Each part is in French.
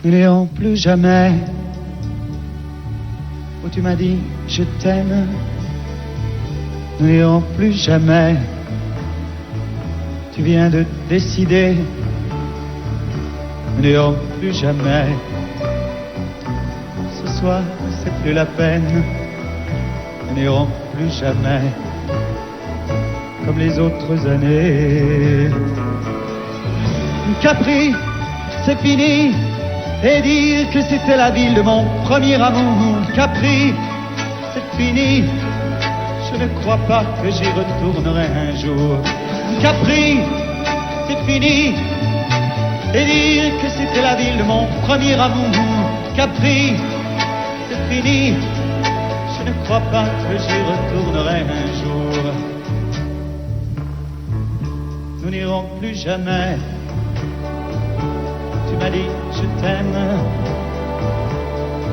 nous n'irons plus jamais où tu m'as dit je t'aime. Nous n'irons plus jamais. Tu viens de décider. Nous n'irons plus jamais. Ce soir, c'est plus la peine. Nous n'irons plus jamais comme les autres années. Capri, c'est fini. Et dire que c'était la ville de mon premier amour. Capri, c'est fini. Je ne crois pas que j'y retournerai un jour. Capri, c'est fini. Et dire que c'était la ville de mon premier amour. Capri, c'est fini. Je ne crois pas que j'y retournerai un jour. Nous n'irons plus jamais. Tu m'as dit je t'aime.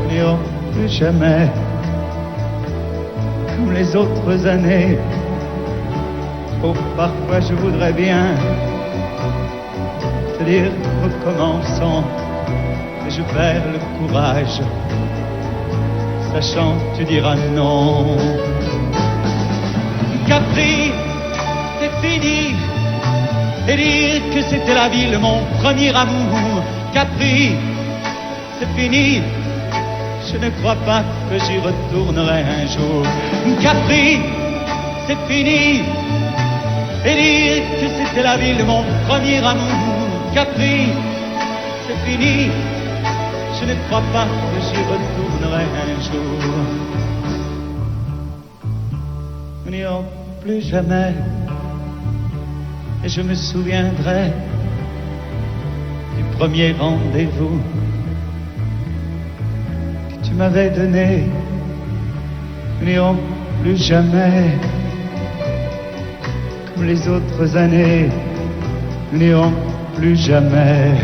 Nous n'irons plus jamais comme les autres années. Oh, parfois je voudrais bien te dire recommençons, mais je perds le courage, sachant que tu diras non. Capri, c'est fini. Et dire que c'était la ville de mon premier amour. Capri, c'est fini. Je ne crois pas que j'y retournerai un jour. Capri, c'est fini. Et dire que c'était la ville de mon premier amour. Capri, c'est fini. Je ne crois pas que j'y retournerai un jour. Nous n'irons plus jamais. Et je me souviendrai du premier rendez-vous que tu m'avais donné. Nous n'irons plus jamais comme les autres années. Nous n'irons plus jamais,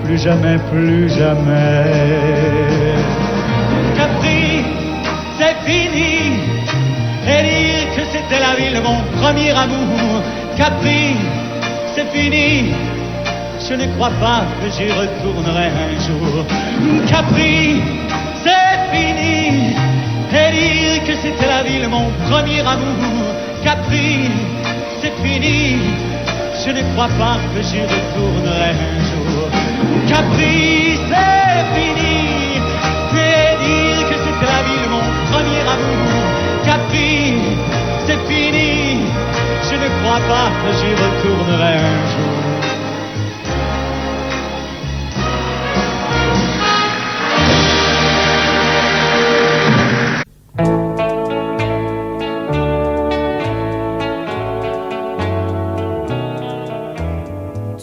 plus jamais, plus jamais. Capri, c'est fini. Et dire que c'était la ville de mon premier amour. Capri, c'est fini. Je ne crois pas que j'y retournerai un jour. Capri, c'est fini. Et dire que c'était la ville de mon premier amour. Capri, c'est fini. Je ne crois pas que j'y retournerai un jour. Capri, c'est fini. Et dire que c'était la ville de mon premier amour. Capri, c'est fini. Je ne crois pas que j'y retournerai un jour.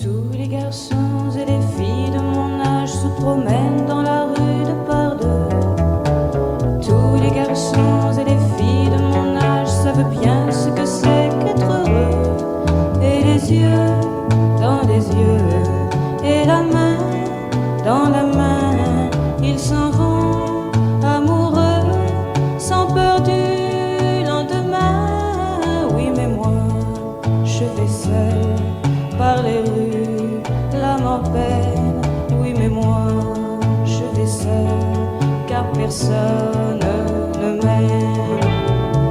Tous les garçons et les filles de mon âge se promènent dans la rue de par deux. Tous les garçons et les filles de mon âge savent bien ce que c'est qu'être heureux. Et les yeux dans les yeux, et la main dans la main, ils s'en vont amoureux, sans peur du lendemain. Oui, mais moi, je vais seul par les rues, l'âme en peine. Oui, mais moi, je vais seul, car personne ne m'aime.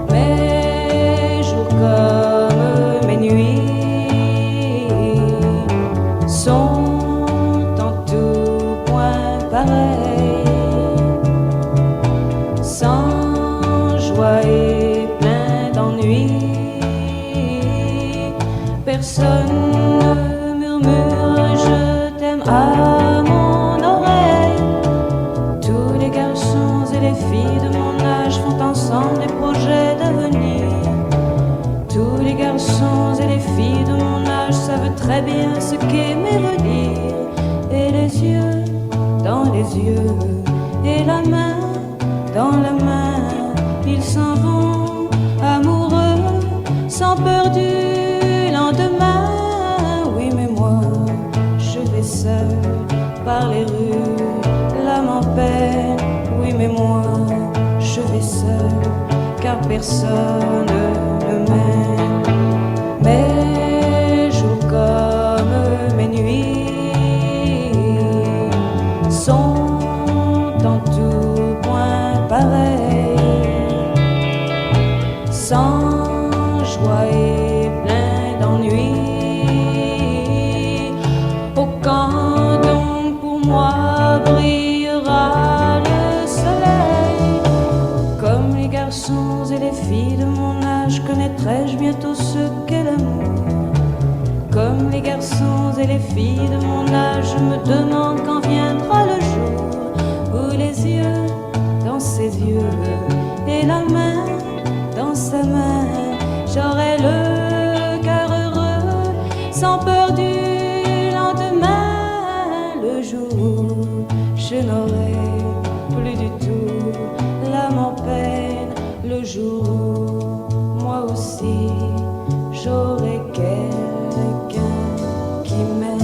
Mes jours comme mes nuits sont en tout point pareils, sans joie et plein d'ennui. Personne ne murmure je t'aime à mon oreille. Tous les garçons et les filles de mon âge font ensemble des projets d'avenir. Tous les garçons et les filles de mon âge savent très bien ce qu'aimer veut dire. Et les yeux dans les yeux, et la main dans la main, ils s'en vont amoureux, sans peur du lendemain. Oui, mais moi, je vais seul par les rues, l'âme en peine. Oui, mais moi, je vais seul, car personne ne m'aime. Mes jours comme mes nuits filles de mon âge, je me demande quand viendra le jour où les yeux dans ses yeux et la main dans sa main, j'aurai le cœur heureux sans peur du lendemain. Le jour où je n'aurai plus du tout l'âme en peine, le jour où moi aussi j'aurai quelqu'un qui m'aime.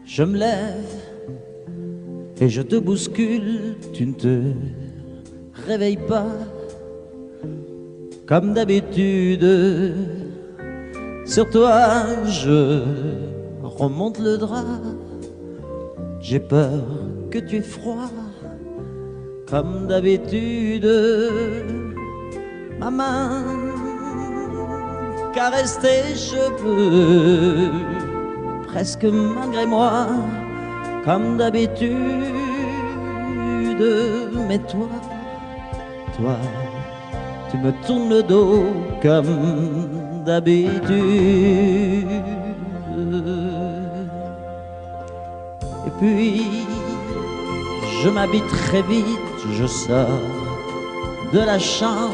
Je me lève et je te bouscule, tu ne te réveilles pas comme d'habitude. Sur toi je remonte le drap, j'ai peur que tu aies froid comme d'habitude. Ma main caresse tes cheveux presque malgré moi, comme d'habitude. Mais toi, tu me tournes le dos comme d'habitude. Et puis, je m'habille très vite, je sors de la chambre,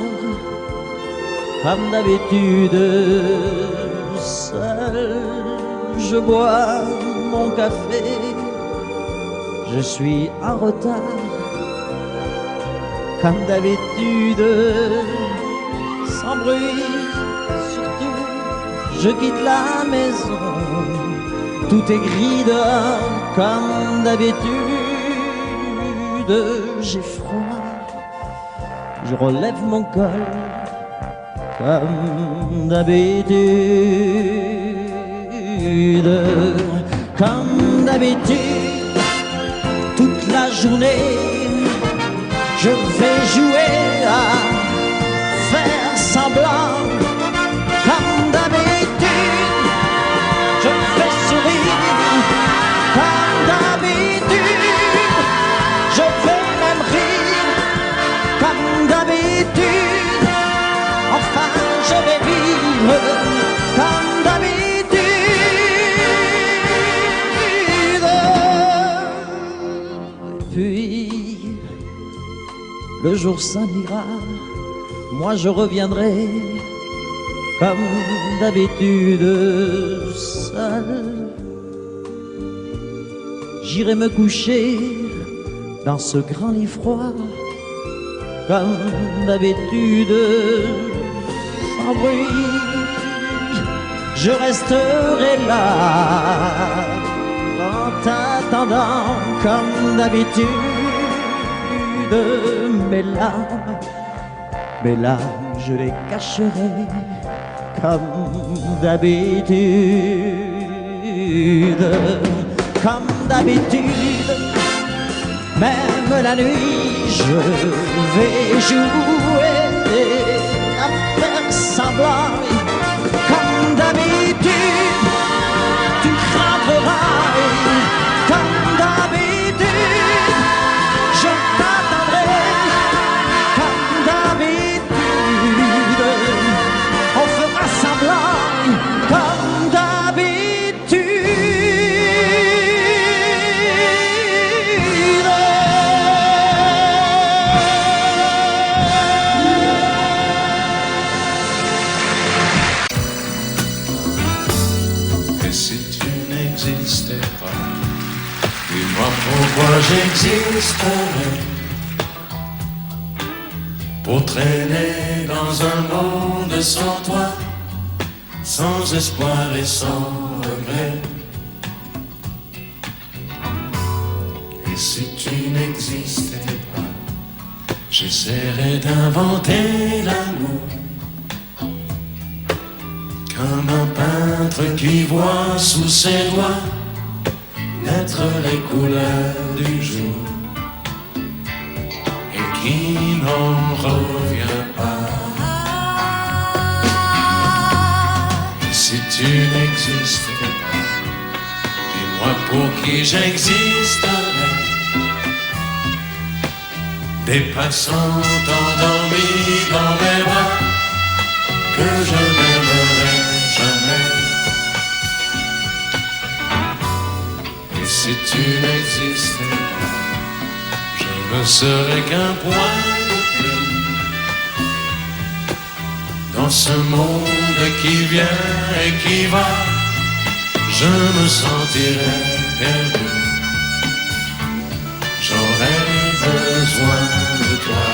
comme d'habitude, seul. Je bois mon café, je suis en retard, comme d'habitude, sans bruit, surtout, je quitte la maison, tout est gris dehors, comme d'habitude, j'ai froid, je relève mon col, comme d'habitude. Comme d'habitude, toute la journée, je vais jouer à faire semblant. Comme d'habitude, je fais sourire. Comme d'habitude, je vais même rire. Comme d'habitude, enfin je vais vivre. Comme d'habitude. Puis, le jour s'en ira, moi je reviendrai, comme d'habitude, seul. J'irai me coucher dans ce grand lit froid, comme d'habitude, sans bruit. Je resterai là, en attendant, comme d'habitude, mes larmes, je les cacherai, comme d'habitude, comme d'habitude, même la nuit, je vais jouer à faire semblant, comme d'habitude, tu craindras, comme d'habitude, je t'attendrai, comme d'habitude, on fera semblant, comme d'habitude. Et si tu n'existais pas, dis-moi pourquoi j'existerais, pour traîner dans un monde sans toi, sans espoir et sans regret. Et si tu n'existais pas, j'essaierais d'inventer l'amour, comme un peintre qui voit sous ses doigts naître les couleurs du jour et qui n'en revient pas. tu n'existais pas, dis-moi pour qui j'existerais. Des passants endormis dans mes bras que je n'aimerais jamais. Et si tu n'existais pas, je ne serais qu'un point de plus dans ce monde qui vient et qui va. Je me sentirais perdu. J'aurais besoin de toi.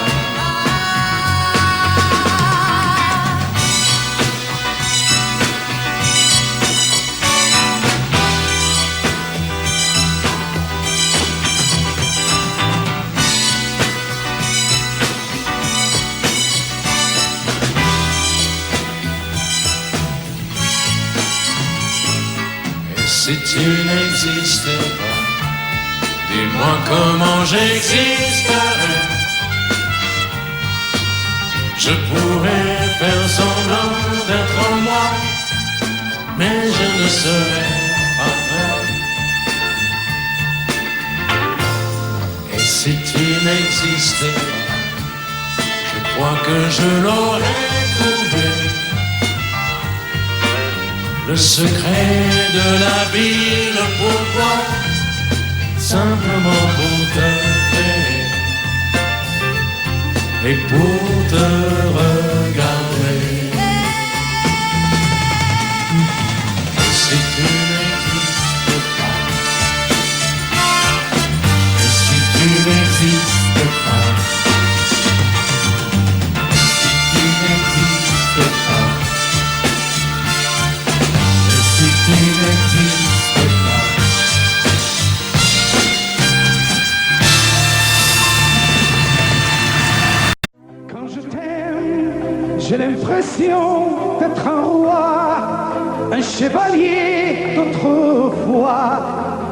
Et si tu n'existais pas, dis-moi comment j'existerais. Je pourrais faire semblant d'être moi, mais je ne serais pas vrai. Et si tu n'existais pas, je crois que je l'aurais trouvé. Le secret de la vie, le pourquoi, simplement pour te créer et pour te regarder. Et si tu n'existes pas, et si tu n'existes pas, si tu n'existes pas, et si tu n'existes pas. J'ai l'impression d'être un roi, un chevalier d'autrefois,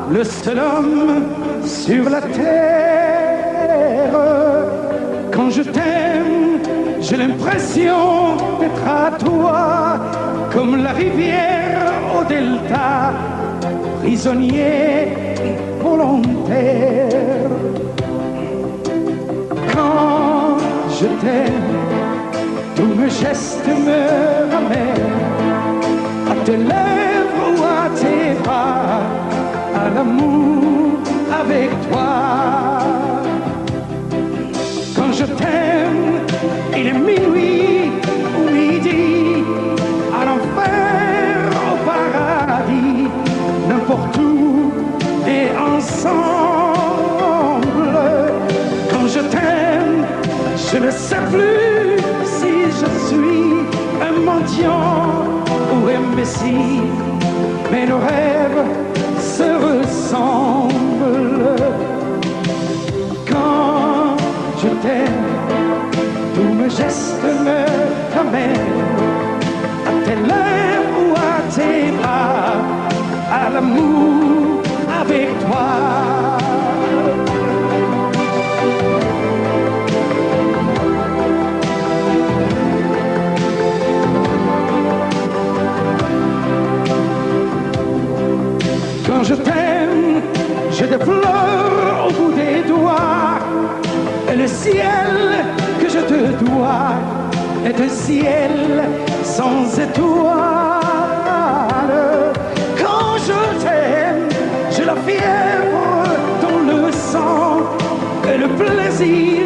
le seul homme sur la terre. Quand je t'aime, j'ai l'impression d'être à toi, comme la rivière au delta, prisonnier volontaire. Quand je t'aime, tous mes gestes me ramènent à tes lèvres ou à tes bras, à l'amour avec toi. Quand je t'aime, il est minuit ou midi, à l'enfer, au paradis, n'importe où et ensemble. Quand je t'aime, je ne sais plus si je suis un mendiant ou imbécile, mais nos rêves se ressemblent. Quand je t'aime, tous mes gestes me ramènent à tes lèvres ou à tes bras, à l'amour avec toi. Quand je t'aime, j'ai des fleurs au bout des doigts, et le ciel que je te dois est un ciel sans étoiles. Quand je t'aime, j'ai la fièvre dans le sang, et le plaisir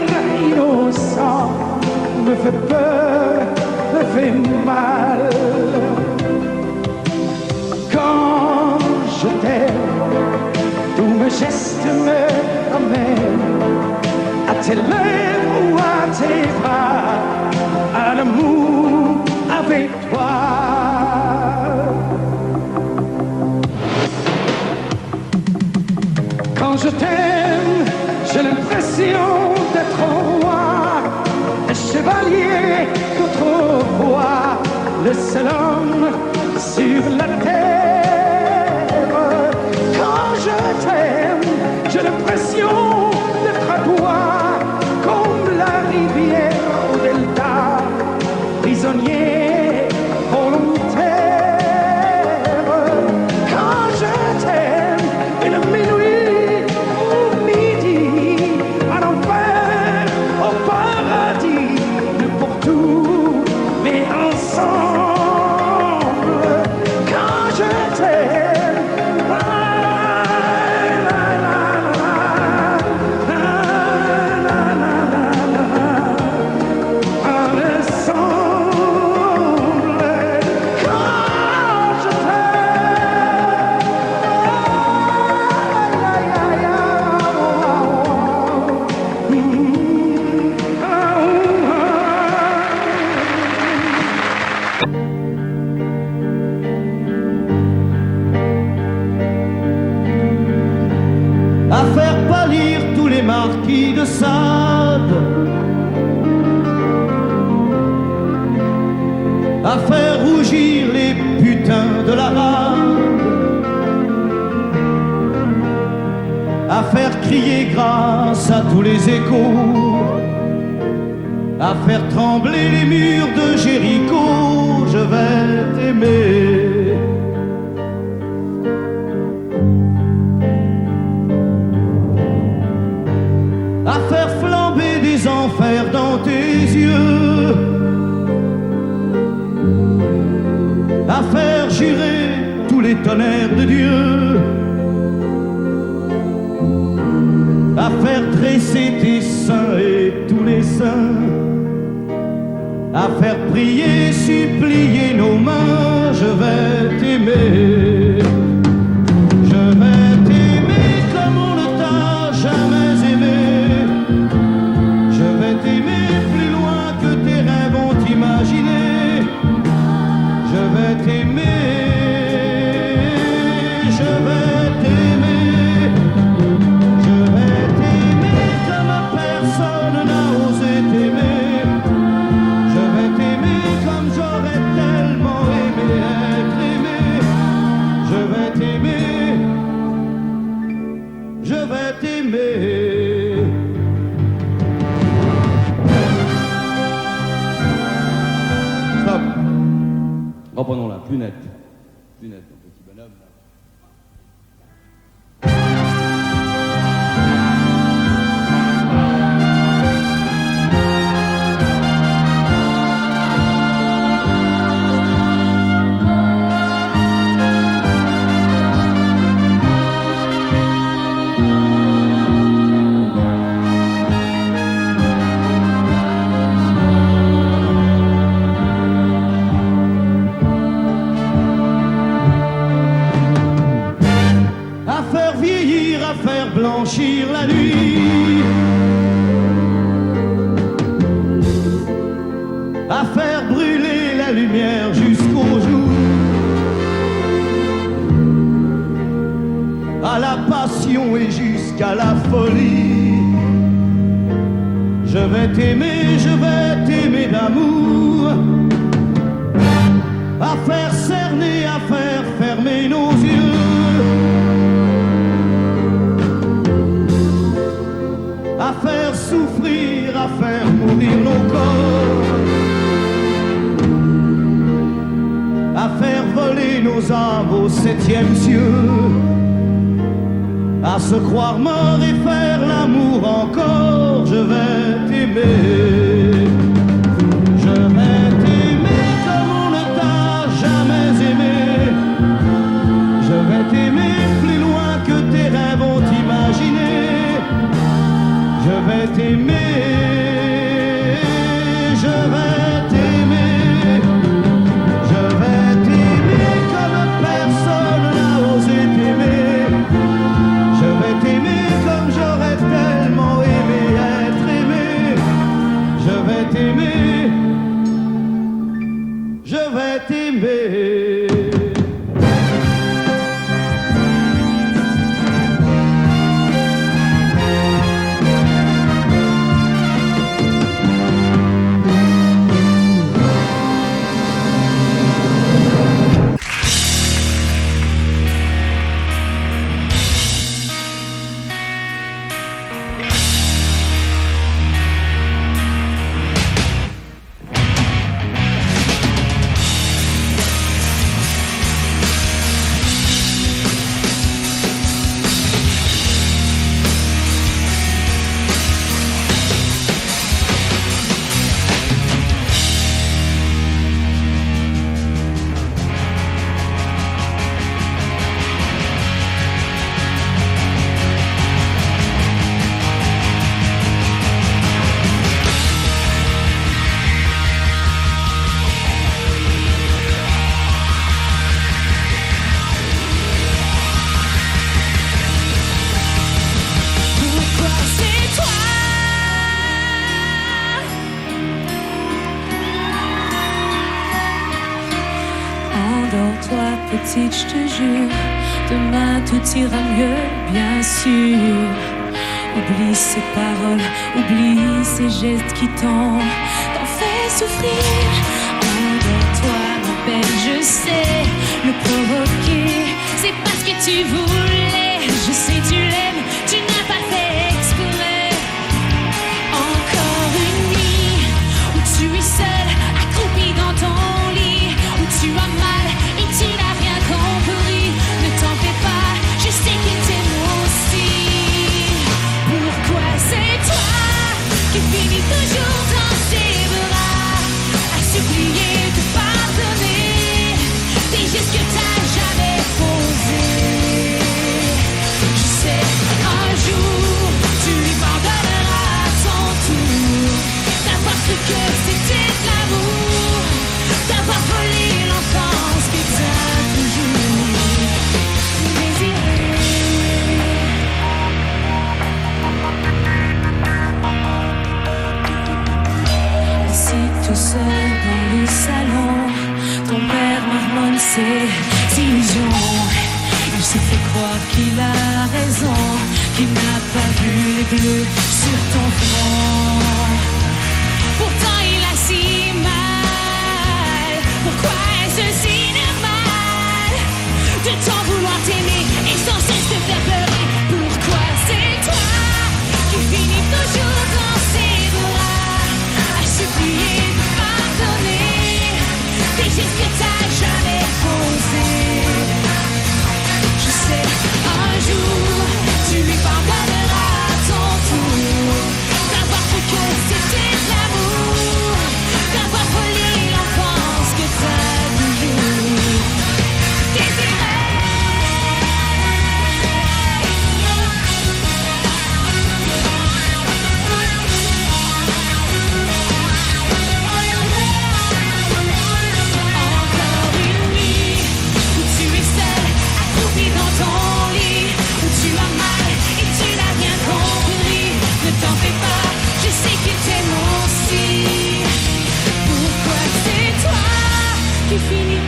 innocent me fait peur, me fait mal. Quand je t'aime, tous mes gestes me ramènent à tes lèvres ou à tes bras, à l'amour avec toi. Quand je t'aime, j'ai l'impression d'être un roi, un chevalier d'autrefois, le seul homme sur la terre. Quand je t'aime, j'ai l'impression d'être à toi, comme la rivière au delta, prisonnier volontaire. à faire pâlir tous les marquis de Sade, à faire rougir les putains de la rade, à faire crier grâce à tous les échos, à faire trembler les murs de Jéricho. Je vais t'aimer. À faire flamber des enfers dans tes yeux, à faire jurer tous les tonnerres de Dieu, à faire dresser tes seins et tous les saints, à faire prier, supplier nos mains. Je vais t'aimer. Je vais t'aimer comme on ne t'a jamais aimé. Je vais t'aimer plus loin que tes rêves ont imaginé. Je vais t'aimer. Je vais t'aimer. Je vais t'aimer comme personne n'a osé t'aimer. Je vais t'aimer comme j'aurais tellement aimé être aimé. Je vais t'aimer. Je vais t'aimer. Stop. Reprenons là, plus net. Plus net, mon petit bonhomme. À faire vieillir, à faire blanchir la nuit, à faire brûler la lumière jusqu'au jour, à la passion et jusqu'à la folie. Je vais t'aimer d'amour, à faire cerner, à faire fermer nos yeux, à faire souffrir, à faire mourir nos corps, à faire voler nos âmes au 7e cieux, à se croire mort et faire l'amour encore. Je vais t'aimer. Je vais t'aimer comme on ne t'a jamais aimé. Je vais t'aimer plus loin que tes rêves ont imaginé. Je vais t'aimer, je vais t'aimer, je vais t'aimer comme personne n'a osé t'aimer. Je vais t'aimer comme j'aurais tellement aimé être aimé. Je vais t'aimer, je vais t'aimer. Endors-toi, petite, je te jure. Demain tout ira mieux, bien sûr. Oublie ces paroles, oublie ces gestes qui t'ont fait souffrir. Endors-toi, ma belle, je sais le provoquer. C'est parce que tu voulais, je sais tu l'aimes, tu n'as pas fait exprès. Encore une nuit où tu es seule, accroupie dans ton lit, où tu as mal et tu n'as rien compris. Ne t'en fais pas, je sais qu'il t'aime aussi. Pourquoi c'est toi qui finis toujours dans ses bras, à supplier de pardonner des gestes que t'as jamais posés? Je sais, un jour tu lui pardonneras à son tour d'avoir cru que c'était de l'amour, d'avoir volé l'enfance que t'as toujours désiré. Assis tout seul dans le salon, ton père marmonne ses illusions. Il se fait croire qu'il a raison, qu'il n'a pas vu les bleus sur ton front. Pourtant il a si mal. Pourquoi est-ce si normal de t'en vouloir t'aimer et sans cesse te faire pleurer? Pourquoi c'est toi qui finis toujours dans ses bras, à supplier de pardonner des gestes que t'as jamais posés? Je sais, un jour tu lui pardonneras à ton tour d'avoir cru que c'était de l'amour, d'avoir volé l'enfance que t'as toujours désiré. Encore une nuit où tu es seule, accroupie dans ton lit, où tu as mal et tu n'as rien compris. Ne t'en fais pas, je sais qu'il t'aime aussi. Pourquoi c'est toi qui finis?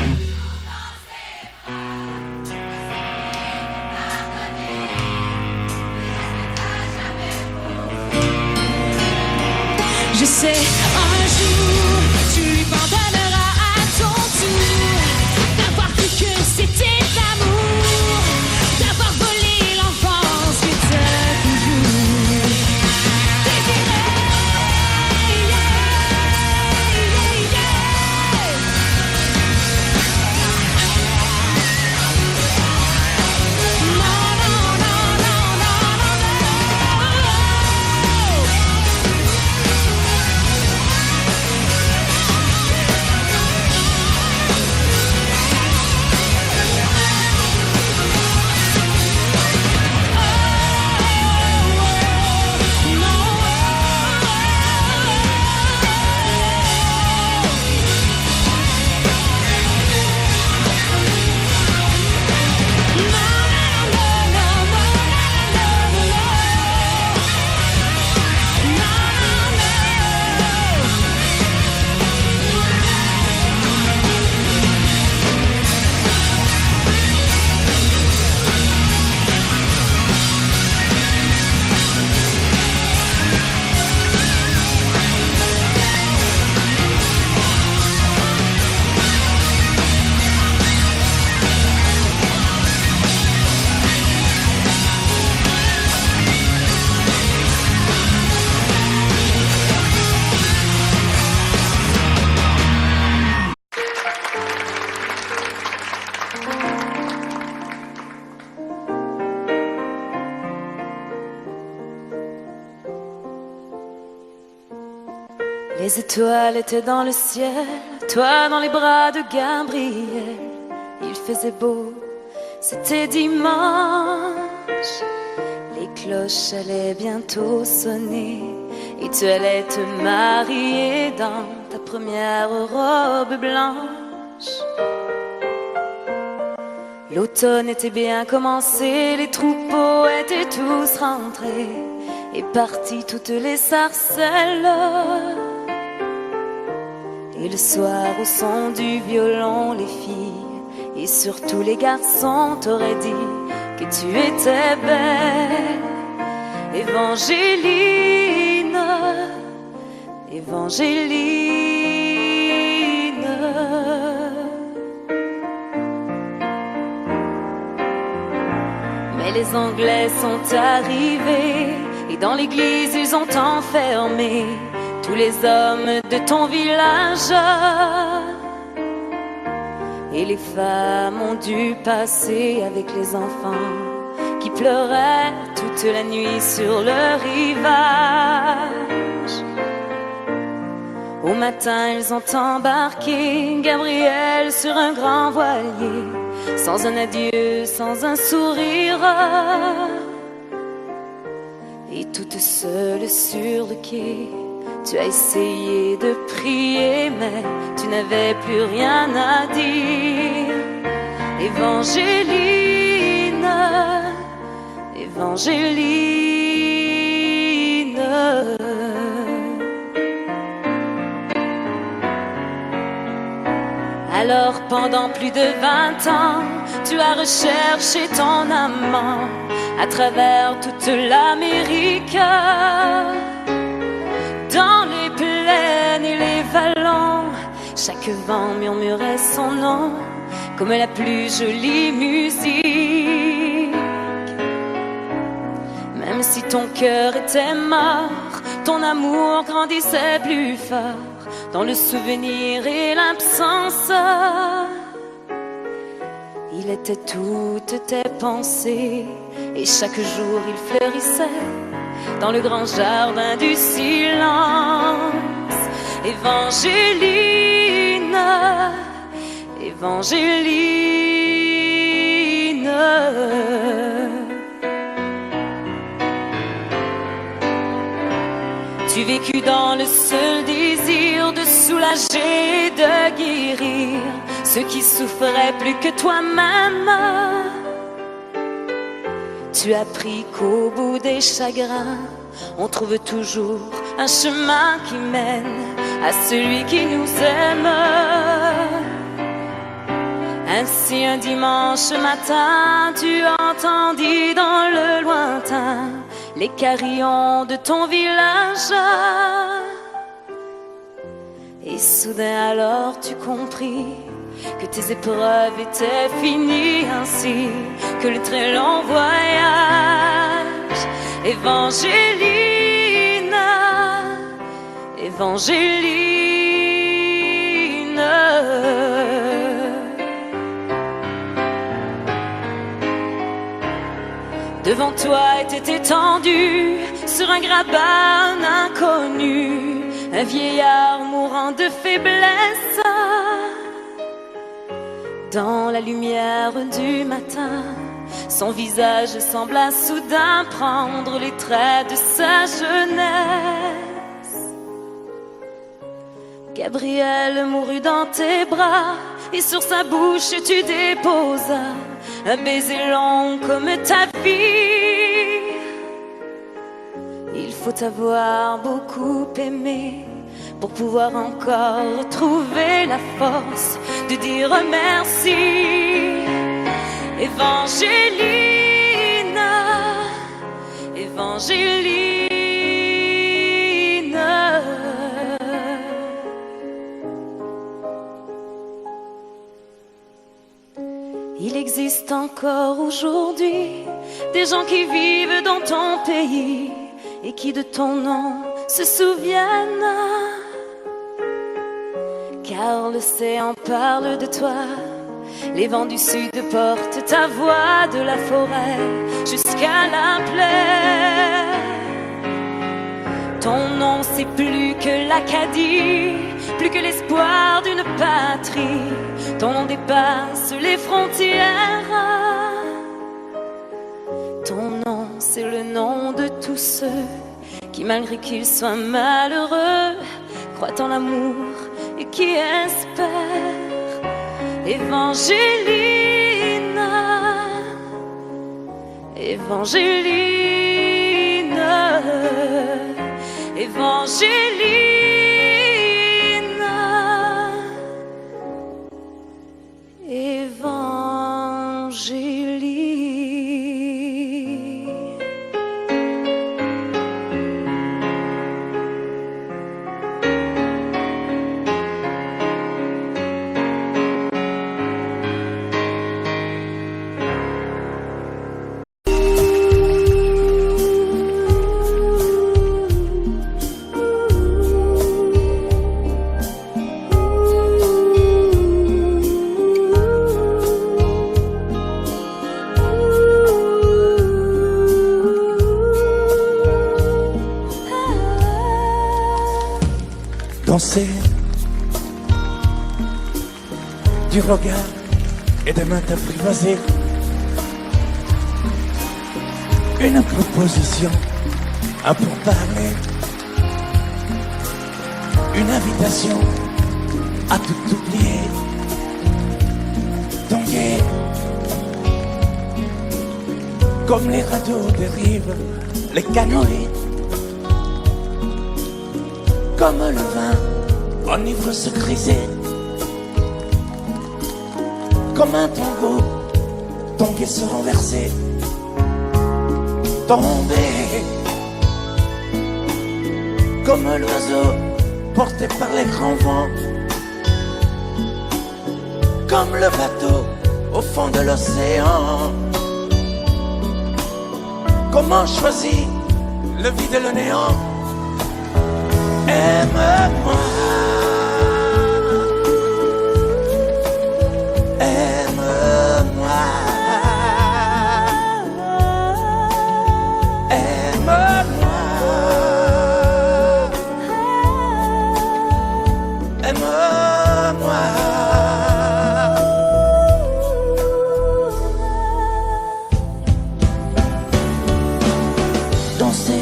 Je sais, un jour tu lui pardonneras à ton tour d'avoir cru que c'était de l'amour, d'avoir volé l'enfance que t'as toujours désiré. Non, non, non, non, non, non, non. Les étoiles étaient dans le ciel, toi dans les bras de Gabriel. Il faisait beau, c'était dimanche. Les cloches allaient bientôt sonner et tu allais te marier dans ta première robe blanche. L'automne était bien commencé, les troupeaux étaient tous rentrés et partis toutes les sarcelles. Et le soir au son du violon, les filles Et surtout les garçons t'auraient dit que tu étais belle. Évangéline, Évangéline. Mais les Anglais sont arrivés et dans l'église ils ont enfermé tous les hommes de ton village. Et les femmes ont dû passer avec les enfants qui pleuraient toute la nuit sur le rivage. Au matin, ils ont embarqué Gabriel sur un grand voilier, sans un adieu, sans un sourire. Et toute seule sur le quai, tu as essayé de prier, mais tu n'avais plus rien à dire. Évangéline, Évangéline. Alors pendant plus de 20 ans, tu as recherché ton amant à travers toute l'Amérique. Dans les plaines et les vallons, chaque vent murmurait son nom comme la plus jolie musique. Même si ton cœur était mort, ton amour grandissait plus fort dans le souvenir et l'absence. Il était toutes tes pensées et chaque jour il fleurissait dans le grand jardin du silence. Évangéline, Évangéline. Tu vécus dans le seul désir de soulager et de guérir ceux qui souffraient plus que toi-même. Tu as appris qu'au bout des chagrins, on trouve toujours un chemin qui mène à celui qui nous aime. Ainsi un dimanche matin, tu entendis dans le lointain les carillons de ton village. Et soudain alors tu compris que tes épreuves étaient finies, ainsi que le très long voyage. Évangéline, Évangéline. Devant toi était étendu sur un grabat un inconnu, un vieillard mourant de faiblesse. Dans la lumière du matin, son visage sembla soudain prendre les traits de sa jeunesse. Gabriel mourut dans tes bras et sur sa bouche tu déposas un baiser long comme ta vie. Il faut avoir beaucoup aimé pour pouvoir encore retrouver la force de dire merci. Évangéline, Évangéline. Il existe encore aujourd'hui des gens qui vivent dans ton pays et qui de ton nom se souviennent. Car l'océan parle de toi, les vents du sud portent ta voix de la forêt jusqu'à la plaine. Ton nom c'est plus que l'Acadie, plus que l'espoir d'une patrie. Ton nom dépasse les frontières. Ton nom c'est le nom de tous ceux qui malgré qu'ils soient malheureux croient en l'amour et qui espèrent. Évangéline, Évangéline, Évangéline, Évangéline. Angélique. Danser du regard et de main t'apprivoiser. Une proposition à pourparler. Une invitation à tout oublier. Tanguer comme les radeaux des rives, les canoës. Comme le vin enivre se griser. Comme un tango, tanguer se renverser. Tomber comme l'oiseau porté par les grands vents. Comme le bateau au fond de l'océan. Comment choisir le vide et le néant? Aime-moi, aime-moi, aime-moi, aime-moi. Danser,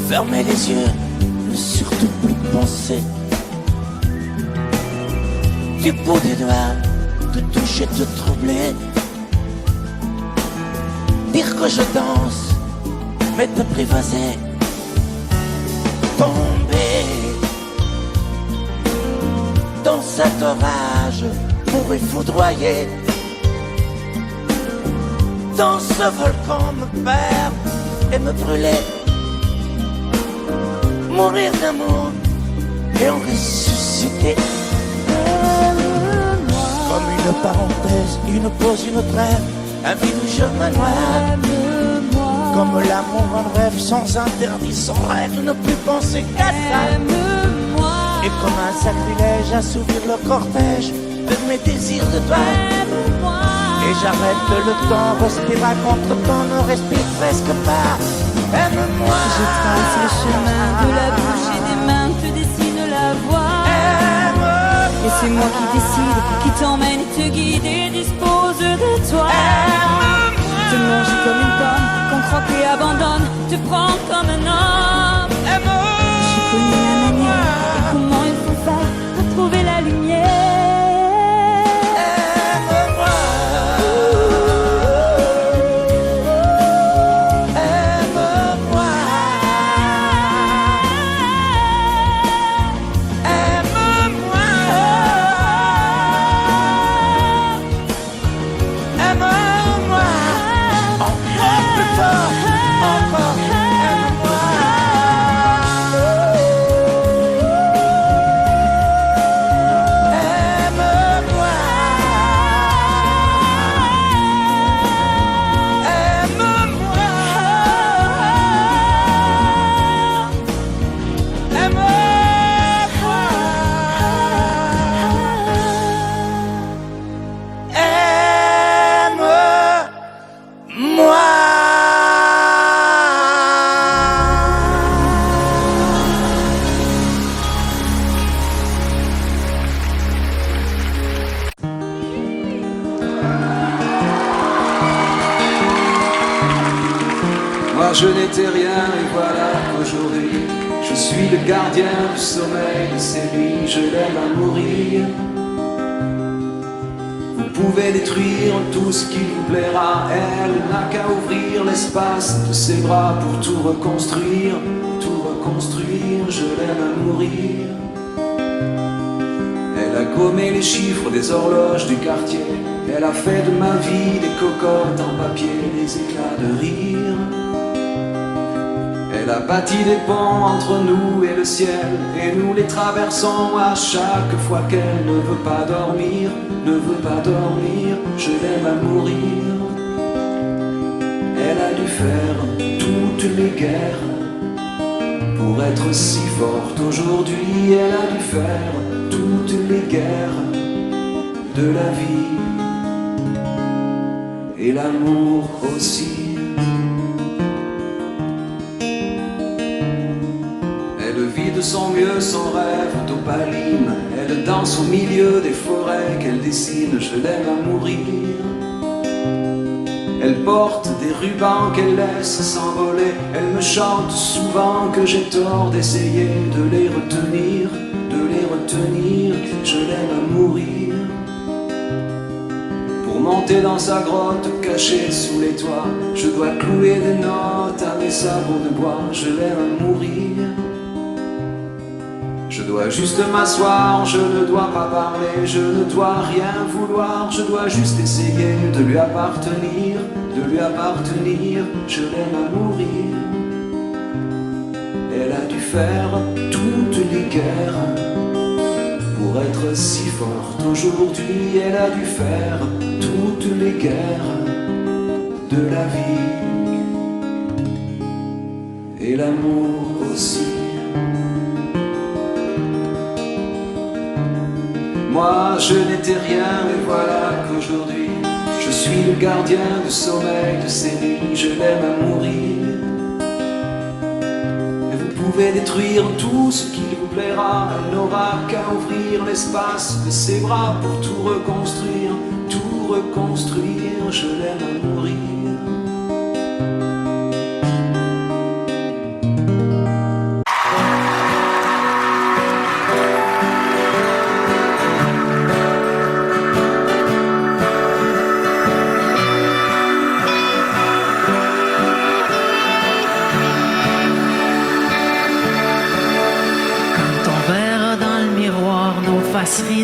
fermer les yeux, ne surtout plus penser. Du bout des doigts, te toucher, te troubler. Dire que je danse, mais t'apprivoiser. Tomber dans cet orage pour y foudroyer. Dans ce volcan me perdre et me brûler. Mourir d'amour et en ressusciter. Comme une parenthèse, une pause, une trêve, un vide où je me noie. Comme l'amour en rêve, sans interdit, sans règle, ne plus penser qu'à ça. Et comme un sacrilège, assouvir le cortège de mes désirs de toi. Et j'arrête le temps, respire à contre-temps, ne respire presque pas. Aime-moi. Je trace le chemin de la bouche et des mains, te dessine la voie. Et c'est moi qui décide, qui t'emmène, te guide et dispose de toi. Te mange comme une pomme, qu'on croque et abandonne, te prend comme un homme. J'ai connu la manière et comment il faut faire pour trouver la lumière. Je n'étais rien et voilà qu'aujourd'hui je suis le gardien du sommeil de ces nuits. Je l'aime à mourir. Vous pouvez détruire tout ce qui vous plaira. Elle n'a qu'à ouvrir l'espace de ses bras pour tout reconstruire. Tout reconstruire, je l'aime à mourir. Elle a gommé les chiffres des horloges du quartier. Elle a fait de ma vie des cocottes en papier, des éclats de rire. Elle a bâti des ponts entre nous et le ciel, et nous les traversons à chaque fois qu'elle ne veut pas dormir, ne veut pas dormir. Je l'aime à mourir. Elle a dû faire toutes les guerres pour être si forte aujourd'hui. Elle a dû faire toutes les guerres de la vie et l'amour aussi. Elle vit de son mieux son rêve d'opaline. Elle danse au milieu des forêts qu'elle dessine. Je l'aime à mourir. Elle porte des rubans qu'elle laisse s'envoler. Elle me chante souvent que j'ai tort d'essayer de les retenir, de les retenir. Je l'aime à mourir. Pour monter dans sa grotte cachée sous les toits, je dois clouer des notes à mes sabots de bois. Je l'aime à mourir. Je dois juste m'asseoir, je ne dois pas parler, je ne dois rien vouloir, je dois juste essayer de lui appartenir, de lui appartenir. Je l'aime à mourir. Elle a dû faire toutes les guerres pour être si forte aujourd'hui. Elle a dû faire toutes les guerres de la vie et l'amour aussi. Moi je n'étais rien, mais voilà qu'aujourd'hui je suis le gardien du sommeil de ces nuits. Je l'aime à mourir. Et vous pouvez détruire tout ce qui vous plaira. Elle n'aura qu'à ouvrir l'espace de ses bras pour tout reconstruire, tout reconstruire. Je l'aime à mourir.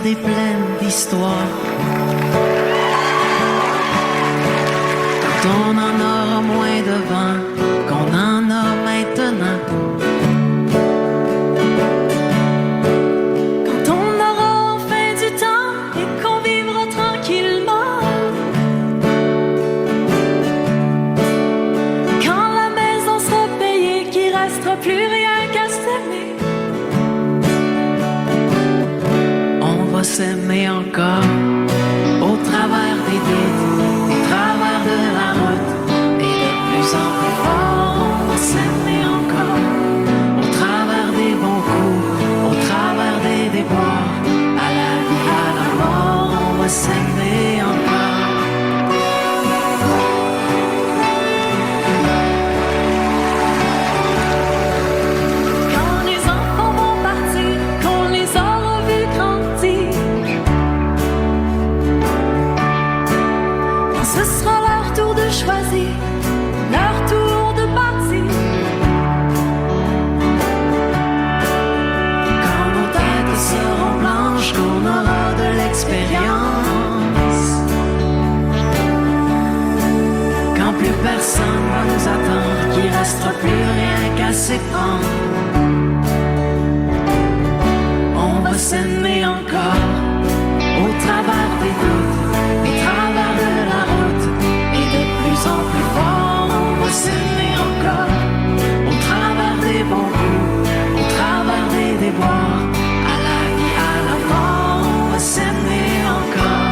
Des plaines d'histoire. Quand on en aura moins de vent qu'on en a maintenant. Quand on aura enfin du temps et qu'on vivra tranquillement. Quand la maison sera payée, qu'il restera plus rien qu'à s'aimer. S'aimer encore au travers des vides, au travers de la route, et de plus en plus fort. On va s'aimer encore au travers des bons coups, au travers des déboires, à la vie, à la mort. On va s'aimer encore. Quand les enfants vont partir, qu'on les aura vus grandir, ce sera leur tour de choisir, leur tour de partir. Quand nos têtes seront blanches, qu'on aura de l'expérience. Quand plus personne va nous attendre, qu'il restera plus rien qu'à s'éprendre. On va s'aimer encore au travers des doutes, des travers de la route, et de plus en plus fort. On va s'aimer encore au travers des bons coups, au travers des déboires, à la vie, à la mort. On va s'aimer encore.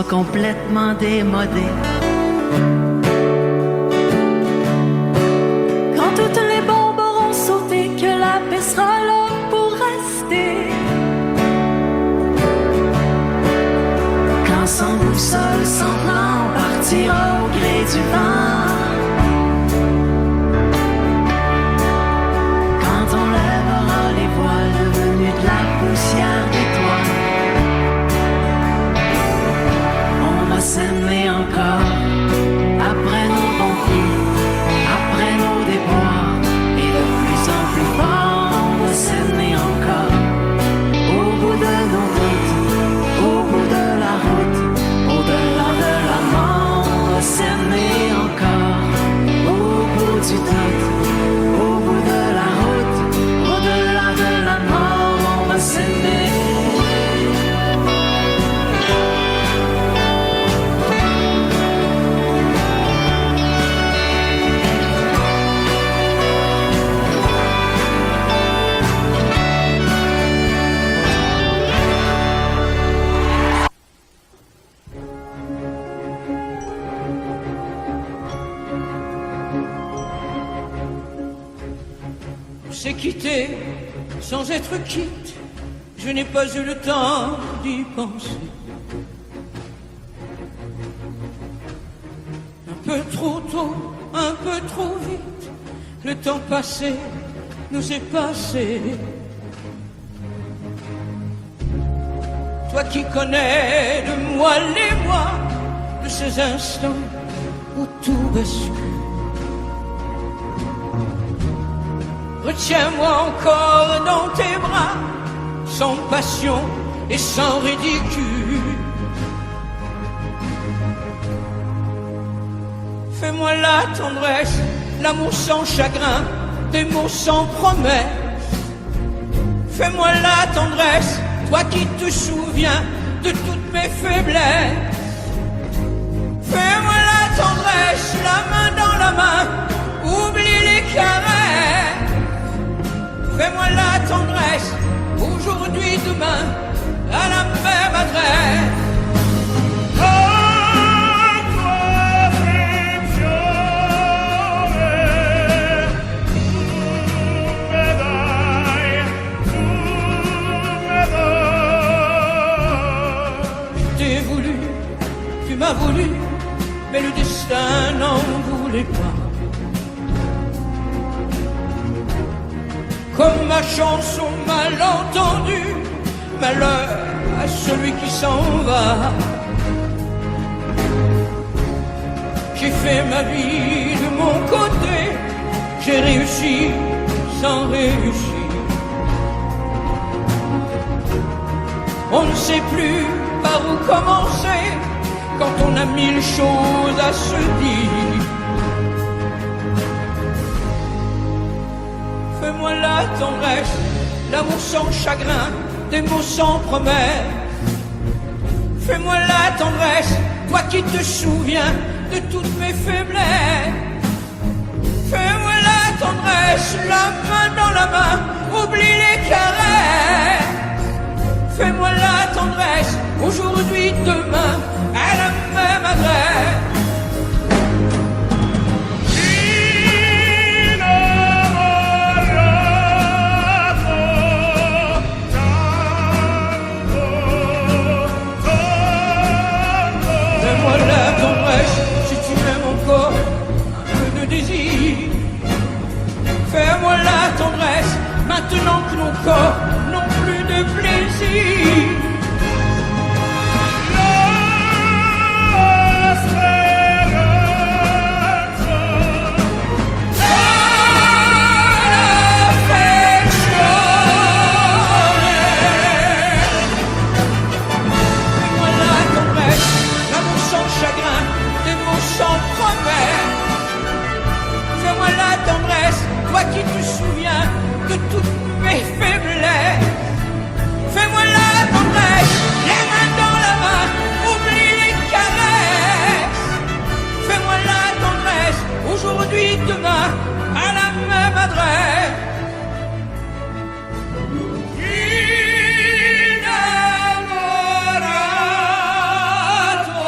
soit complètement démodé. Quand toutes les bombes auront sauté, que la paix sera là pour rester. Quand sans boussole, sans plan, partira au gré du vent. Quand on lèvera les voiles devenus de la poussière d'étoiles, on va s'aimer encore après nos bons coups, après nos déboires, et de plus en plus fort, on va s'aimer encore au bout de nos routes, au bout de la route, au-delà de la mort, on va s'aimer encore au bout du doute, au bout de la route, au-delà de la mort, on va s'aimer. C'est quitté sans être quitte, je n'ai pas eu le temps d'y penser. Un peu trop tôt, un peu trop vite, le temps passé nous est passé. Toi qui connais de moi les mois, de ces instants où tout bascule. Retiens-moi encore dans tes bras, sans passion et sans ridicule. Fais-moi la tendresse, l'amour sans chagrin, des mots sans promesse. Fais-moi la tendresse, toi qui te souviens de toutes mes faiblesses. Fais-moi la tendresse, la main dans la main, oublie les caresses. Fais-moi la tendresse, aujourd'hui, demain, à la même adresse. Je t'ai voulu, tu m'as voulu, mais le destin n'en voulait pas. Comme ma chanson mal entendue, malheur à celui qui s'en va. J'ai fait ma vie de mon côté, j'ai réussi sans réussir. On ne sait plus par où commencer quand on a mille choses à se dire. Fais-moi la tendresse, l'amour sans chagrin, des mots sans promesse. Fais-moi la tendresse, toi qui te souviens de toutes mes faiblesses. Fais-moi la tendresse, la main dans la main, oublie les caresses. Fais-moi la tendresse, aujourd'hui, demain, à la même adresse. Fais-moi la tendresse, si tu m'aimes encore, un peu de désir. Fais-moi la tendresse, maintenant que nos corps n'ont plus de plaisir. Toi qui te souviens de toutes mes faiblesses. Fais-moi la tendresse, les mains dans la main, oublie les caresses. Fais-moi la tendresse, aujourd'hui, demain, à la même adresse. Innamorato.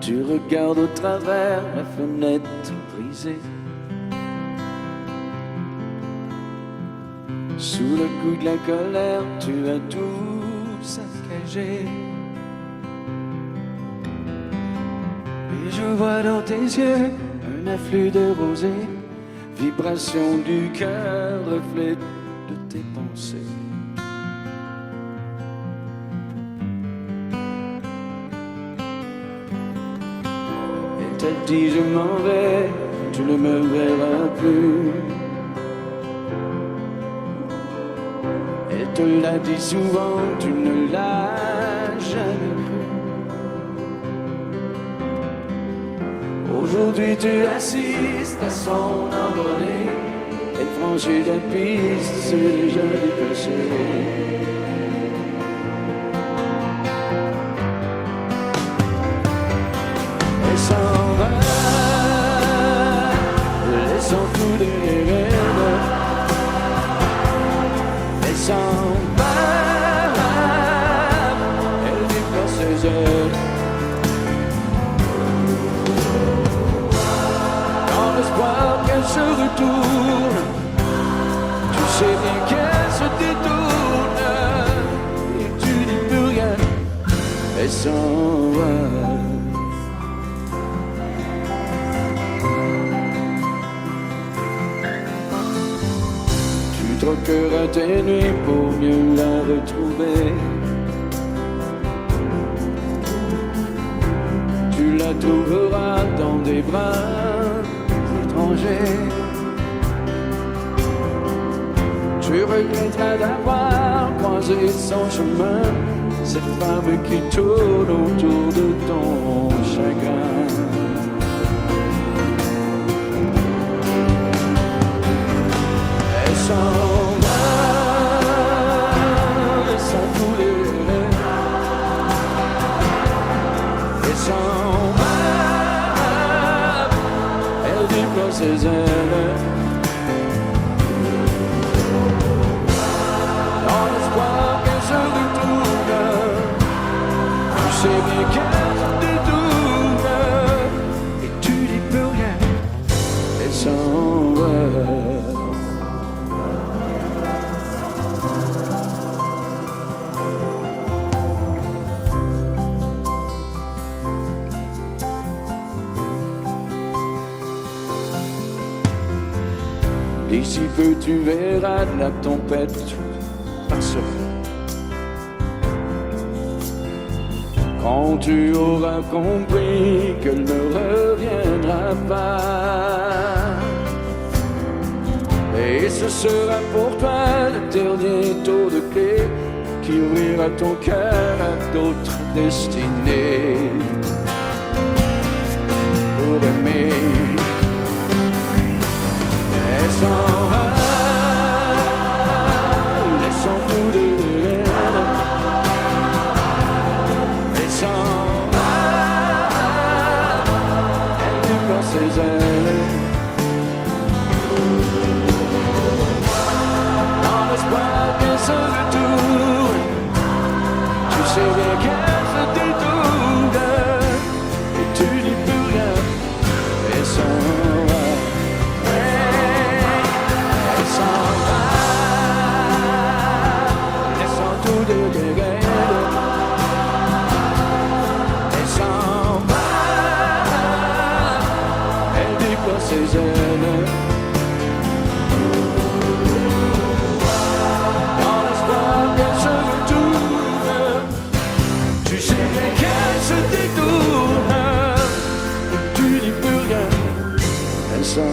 Tu regardes au travers la fenêtre brisée. Sous le coup de la colère, tu as tout saccagé. Et je vois dans tes yeux un afflux de rosée, vibration du cœur, reflet de tes pensées. Et t'as dit je m'en vais, tu ne me verras plus. Et te l'a dit souvent, tu ne l'as jamais cru. Aujourd'hui tu assistes à son envolée. Elle franchit la piste, c'est déjà dépassé. Elle s'en va, laissant tous les rêves. Elle s'en va, elle déploie ses ailes. Dans l'espoir qu'elle se retourne, tu sais bien qu'elle se détourne. Et tu dis plus rien, elle s'en va. Tu troqueras tes nuits pour mieux la retrouver. Tu la trouveras dans des bras étrangers. Tu regretteras d'avoir croisé son chemin, cette femme qui tourne autour de ton chagrin. Elle s'en va, laissant couler l'air. Elle s'en va, elle déploie ses ailes. Dans l'espoir qu'elle se retourne, tu sais bien qu'elle se détourne. Et tu dis plus rien, elle s'en va. D'ici peu tu verras la tempête passer. Quand tu auras compris qu'elle ne reviendra pas. Et ce sera pour toi le dernier tour de clé qui ouvrira ton cœur à d'autres destinées. Pour aimer, elle s'en va, laissant tout de l'air. Elle s'en va, elle déploie ses ailes. Dans l'espoir qu'elle se retourne, tu sais bien qu'elle se détourne. Et tu dis plus rien, elle s'en va. Ses ailes. Dans l'espoir qu'elle se retourne, tu sais bien qu'elle se détourne. Et tu dis plus rien, elle s'en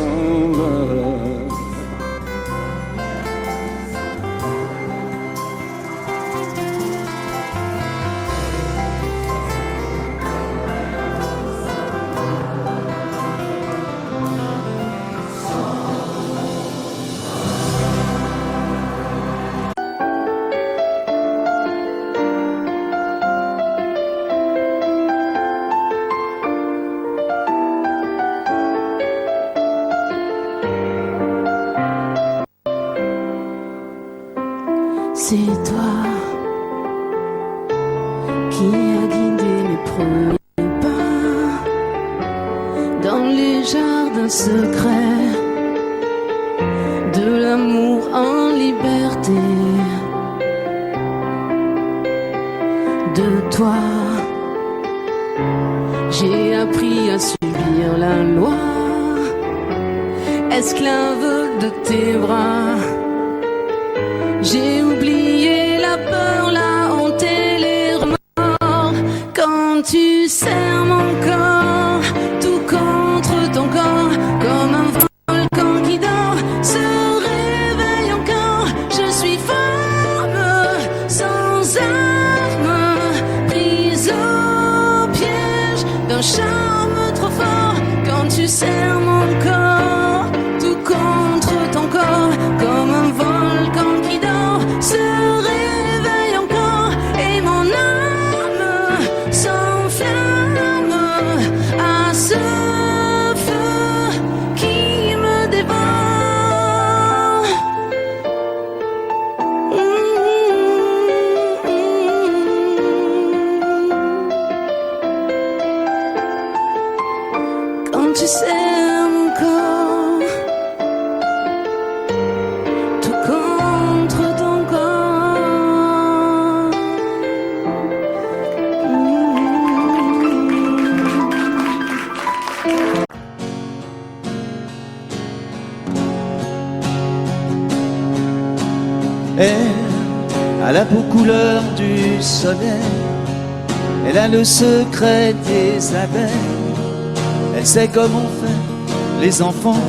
va. C'est toi qui as guidé mes premiers pas. un secret de l'amour en liberté. De toi, j'ai appris à subir la loi, esclave de tes bras. J'ai oublié la peur, la honte et les remords. Quand tu serres mon corps, tout contre ton corps, comme un volcan qui dort, se réveille encore. Je suis femme, sans arme, prise au piège d'un charme trop fort. Quand tu serres mon corps, tout contre ton corps, comme un volcan qui dort, se réveille encore, et mon âme s'enflamme à ce feu qui me dévore. Quand tu serres mon corps, tout contre ton corps. Elle a la peau couleur du soleil, elle a le secret des abeilles, elle sait comment faire les enfants.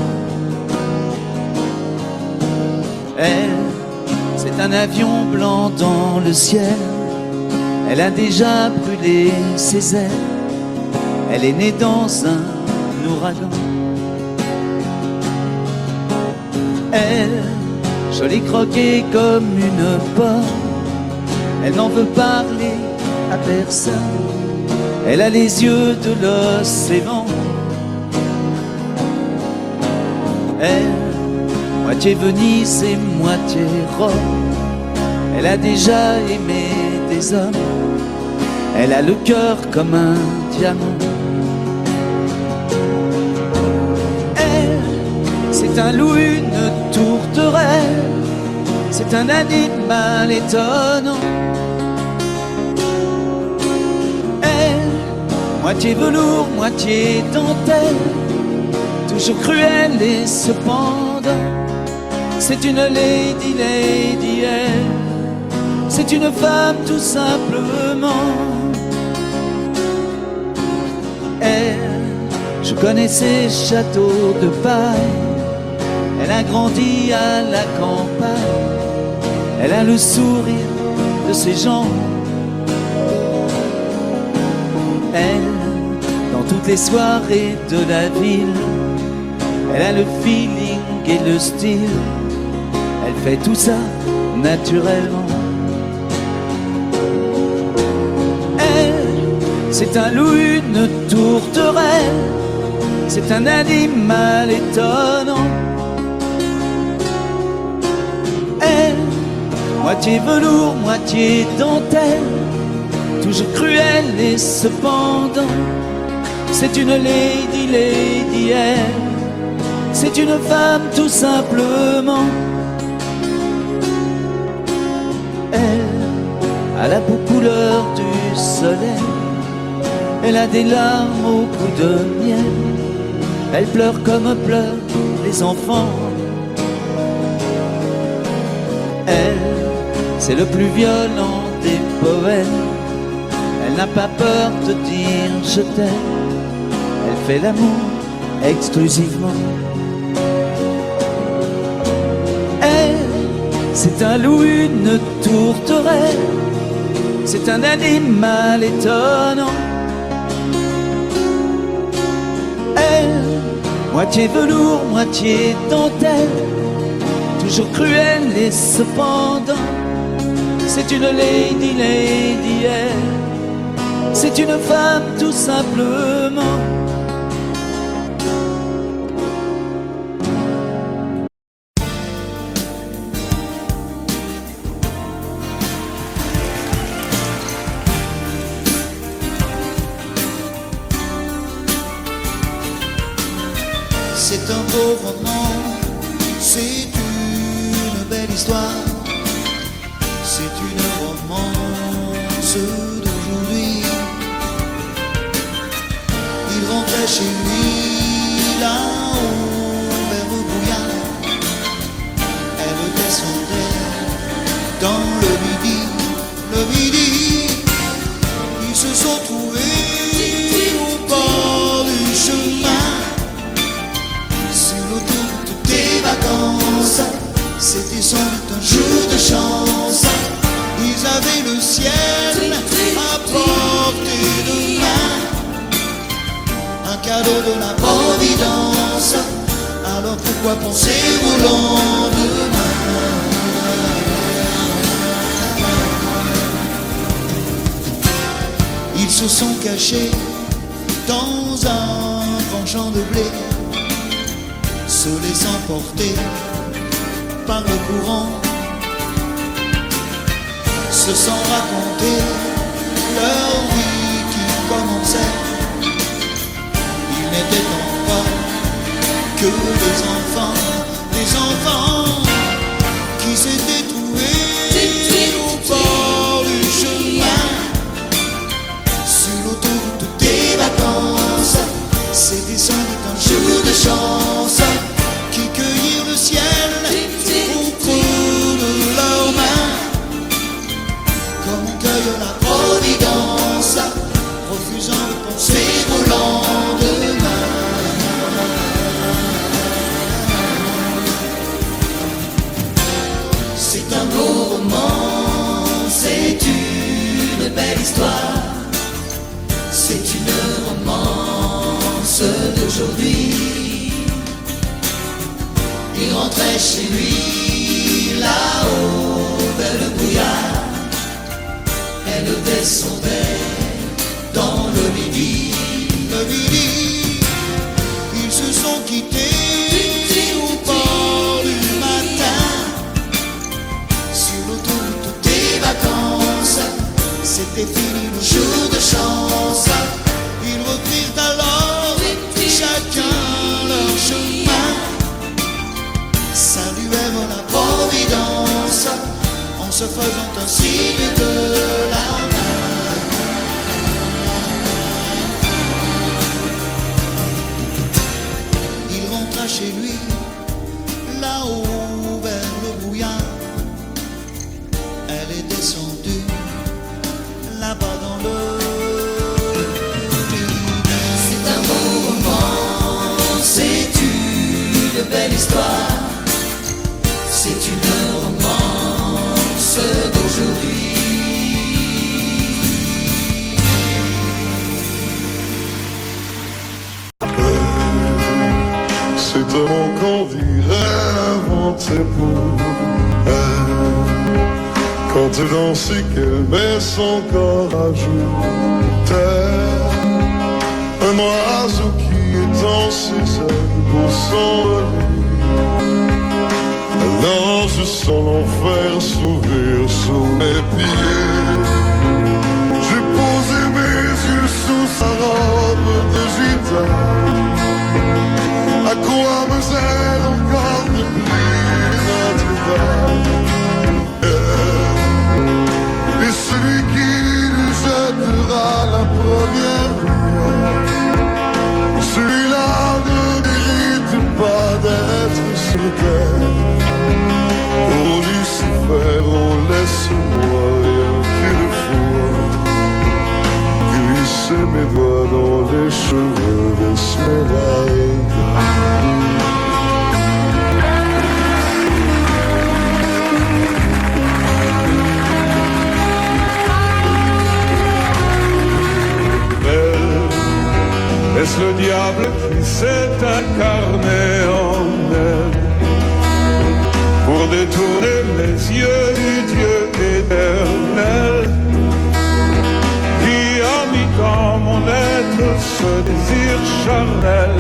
Elle, c'est un avion blanc dans le ciel, elle a déjà brûlé ses ailes, elle est née dans un ouragan. Elle, jolie croquée comme une pomme, elle n'en veut parler à personne, elle a les yeux de l'océan. Elle, moitié Venise et moitié Rome, elle a déjà aimé des hommes, elle a le cœur comme un diamant. Elle, c'est un loup, une tourterelle, c'est un animal étonnant. Elle, moitié velours, moitié dentelle, toujours cruelle et cependant, c'est une lady, lady, elle, c'est une femme tout simplement. Elle, je connais ses châteaux de paille, elle a grandi à la campagne, elle a le sourire de ses gens. Elle, dans toutes les soirées de la ville, elle a le feeling et le style, elle fait tout ça naturellement. Elle, c'est un loup, une tourterelle, c'est un animal étonnant. Elle, moitié velours, moitié dentelle, toujours cruelle et cependant, c'est une lady, lady, elle, c'est une femme tout simplement. Elle a la peau couleur du soleil, elle a des larmes au goût de miel, elle pleure comme pleurent les enfants. Elle, c'est le plus violent des poètes, elle n'a pas peur de dire je t'aime, elle fait l'amour exclusivement. Elle, c'est un loup, une tourterelle, c'est un animal étonnant. Elle, moitié velours, moitié dentelle, toujours cruelle et cependant, c'est une lady, lady, elle, c'est une femme tout simplement. beau roman, c'est une belle histoire, c'est une romance d'aujourd'hui. Il rentrait chez lui là-haut vers le brouillard, elle descendait dans le midi, ils se sont trouvés au bord du chemin, sur l'autoroute des vacances. C'était sans doute un jour de chance, ils avaient le ciel à portée de main, un cadeau de la Providence. Alors pourquoi penser au lendemain? Ils se sont cachés dans un grand champ de blé, se laissant porter par le courant, se sont racontés leur vie qui commençait. Ils n'étaient encore que des enfants qui s'étaient trouvés au bord du chemin, sur l'autoroute des vacances. C'était sans doute un jour de chance, qui cueillirent le ciel au creux de leurs mains, comme on cueille la Providence, refusant de penser au lendemain. C'est un beau roman, c'est une belle histoire, c'est une romance d'aujourd'hui. Il rentrait chez lui là-haut vers le brouillard, elle descendait dans le midi. Ils se sont quittés au bord du matin, sur l'autoroute des vacances. C'était fini le jour de chance. Ils reprirent alors chacun leur chemin, saluèrent la Providence en se faisant un signe de la main. Il rentra chez lui là-haut vers le brouillard, elle est descendue là-bas dans le midi. C'est un beau roman, c'est une belle histoire, c'est une romance d'aujourd'hui. C'est un mot qu'on dirait inventé pour elle, quand elle danse et qu'elle met son corps à jour. Tel un oiseau qui étend ses ailes pour s'envoler, alors je sens l'enfer s'ouvrir sous mes pieds. J'ai posé mes yeux sous sa robe de gitane. À quoi me sert encore de plus Notre-Dame? Et celui qui lui jettera la première lumière, celui-là ne mérite pas d'être sur terre. Oh Lucifer, oh laisse-moi rien qu'une fois glisser mes doigts dans les cheveux d'Esmeralda. Est-ce le diable qui s'est incarné en elle pour détourner les yeux du Dieu éternel, qui a mis dans mon être ce désir charnel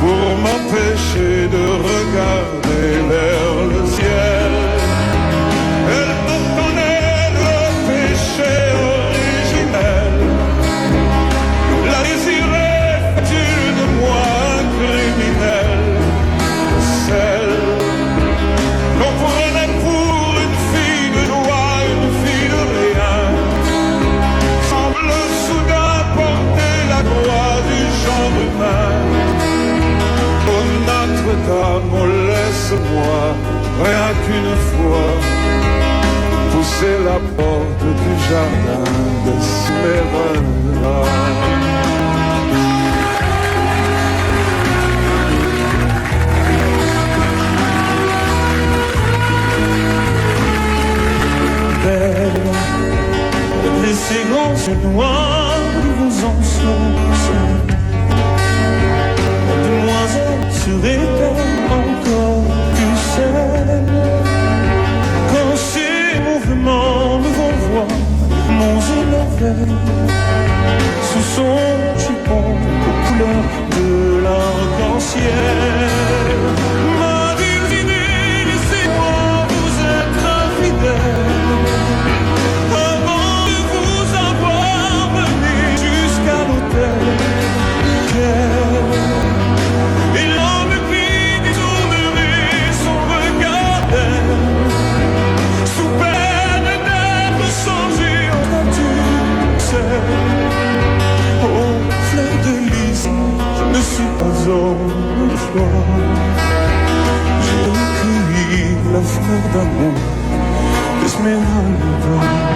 pour m'empêcher de regarder vers le ciel? Elle me connaît le péché originel, la désirait fait-il de moi un criminel? pousser la porte du jardin d'Esmeralda. Et ces grands yeux noirs qui vous enfoncent, demoiselle serait-elle encore plus celle quand ces mouvements me renvoient mon émerveille sous son jupon aux couleurs de l'arc-en-ciel. Ma divinité, laissez-moi vous être infidèle. Et l'homme puis détournerait son regard sous peine d'être changé en nature. Oh, fleur de lys, je ne suis pas homme de foi. J'ai recueilli la fleur d'amour d'Esmeralda.